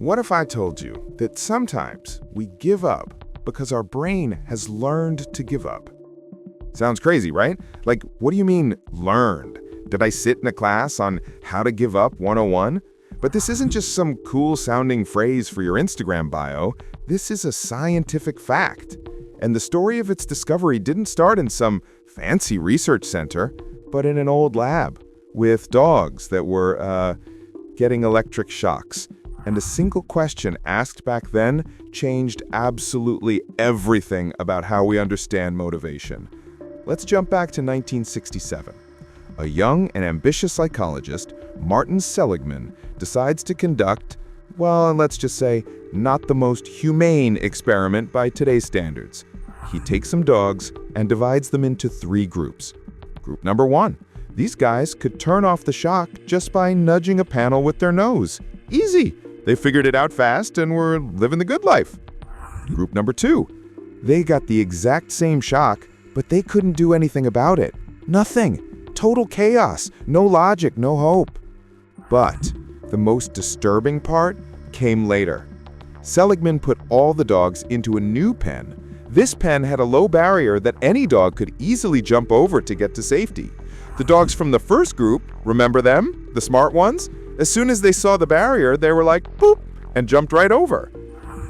What if I told you that sometimes we give up because our brain has learned to give up? Sounds crazy, right? Like, what do you mean, learned? Did I sit in a class on how to give up 101? But this isn't just some cool-sounding phrase for your Instagram bio. This is a scientific fact. And the story of its discovery didn't start in some fancy research center, but in an old lab with dogs that were getting electric shocks. And a single question asked back then changed absolutely everything about how we understand motivation. Let's jump back to 1967. A young and ambitious psychologist, Martin Seligman, decides to conduct, well, let's just say, not the most humane experiment by today's standards. He takes some dogs and divides them into 3 groups. Group number 1. These guys could turn off the shock just by nudging a panel with their nose. Easy! They figured it out fast and were living the good life. Group number 2. They got the exact same shock, but they couldn't do anything about it. Nothing. Total chaos. No logic, no hope. But the most disturbing part came later. Seligman put all the dogs into a new pen. This pen had a low barrier that any dog could easily jump over to get to safety. The dogs from the first group, remember them? The smart ones? As soon as they saw the barrier, they were like, boop, and jumped right over.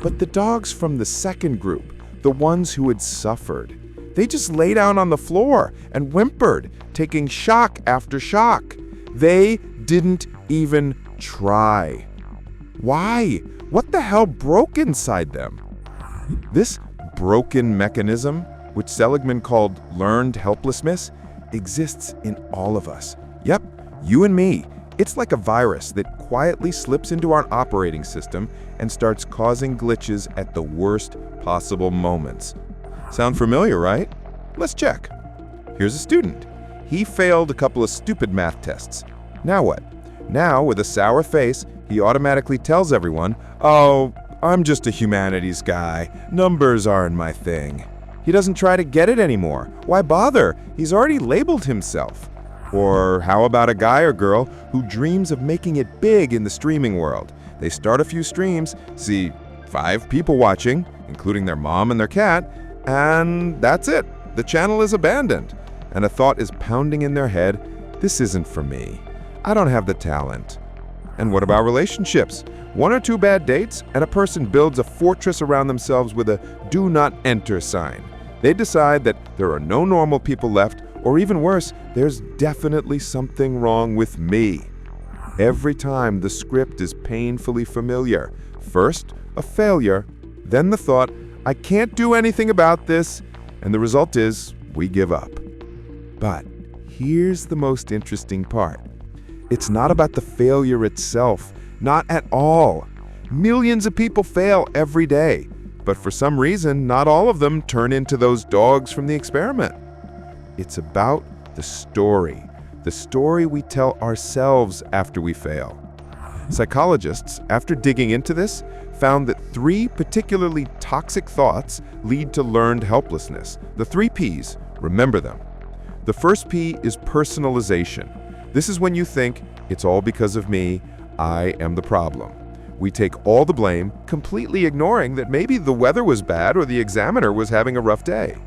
But the dogs from the second group, the ones who had suffered, they just lay down on the floor and whimpered, taking shock after shock. They didn't even try. Why? What the hell broke inside them? This broken mechanism, which Seligman called learned helplessness, exists in all of us. Yep, you and me. It's like a virus that quietly slips into our operating system and starts causing glitches at the worst possible moments. Sound familiar, right? Let's check. Here's a student. He failed a couple of stupid math tests. Now what? Now, with a sour face, he automatically tells everyone, "Oh, I'm just a humanities guy. Numbers aren't my thing." He doesn't try to get it anymore. Why bother? He's already labeled himself. Or how about a guy or girl who dreams of making it big in the streaming world? They start a few streams, see 5 people watching, including their mom and their cat, and that's it. The channel is abandoned. And a thought is pounding in their head, this isn't for me. I don't have the talent. And what about relationships? 1 or 2 bad dates, and a person builds a fortress around themselves with a do not enter sign. They decide that there are no normal people left, or even worse, there's definitely something wrong with me. Every time the script is painfully familiar. First, a failure, then the thought, I can't do anything about this, and the result is we give up. But here's the most interesting part. It's not about the failure itself, not at all. Millions of people fail every day, but for some reason, not all of them turn into those dogs from the experiment. It's about the story we tell ourselves after we fail. Psychologists, after digging into this, found that 3 particularly toxic thoughts lead to learned helplessness. The 3 Ps, remember them. The first P is personalization. This is when you think, it's all because of me, I am the problem. We take all the blame, completely ignoring that maybe the weather was bad or the examiner was having a rough day.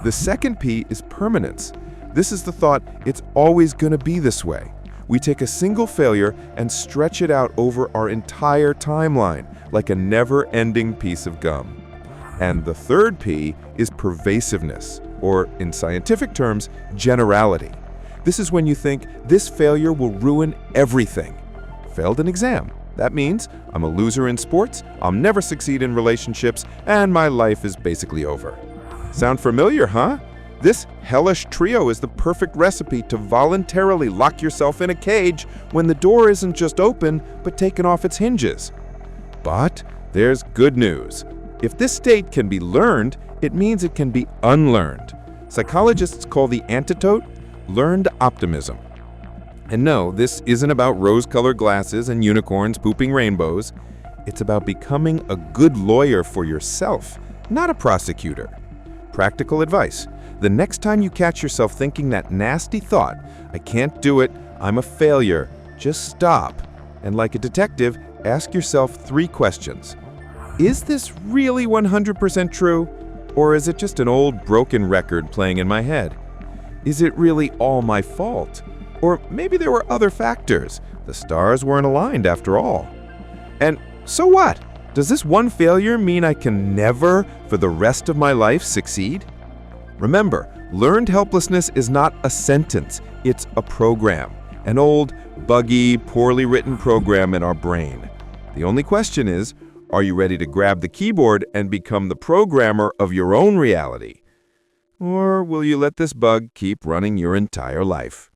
The second P is permanence. This is the thought, it's always going to be this way. We take a single failure and stretch it out over our entire timeline, like a never-ending piece of gum. And the third P is pervasiveness, or in scientific terms, generality. This is when you think, this failure will ruin everything. Failed an exam. That means I'm a loser in sports, I'll never succeed in relationships, and my life is basically over. Sound familiar, huh? This hellish trio is the perfect recipe to voluntarily lock yourself in a cage when the door isn't just open, but taken off its hinges. But there's good news. If this state can be learned, it means it can be unlearned. Psychologists call the antidote learned optimism. And no, this isn't about rose-colored glasses and unicorns pooping rainbows. It's about becoming a good lawyer for yourself, not a prosecutor. Practical advice. The next time you catch yourself thinking that nasty thought, I can't do it, I'm a failure, just stop. And like a detective, ask yourself 3 questions. Is this really 100% true? Or is it just an old broken record playing in my head? Is it really all my fault? Or maybe there were other factors. The stars weren't aligned after all. And so what? Does this one failure mean I can never, for the rest of my life, succeed? Remember, learned helplessness is not a sentence, it's a program. An old, buggy, poorly written program in our brain. The only question is, are you ready to grab the keyboard and become the programmer of your own reality? Or will you let this bug keep running your entire life?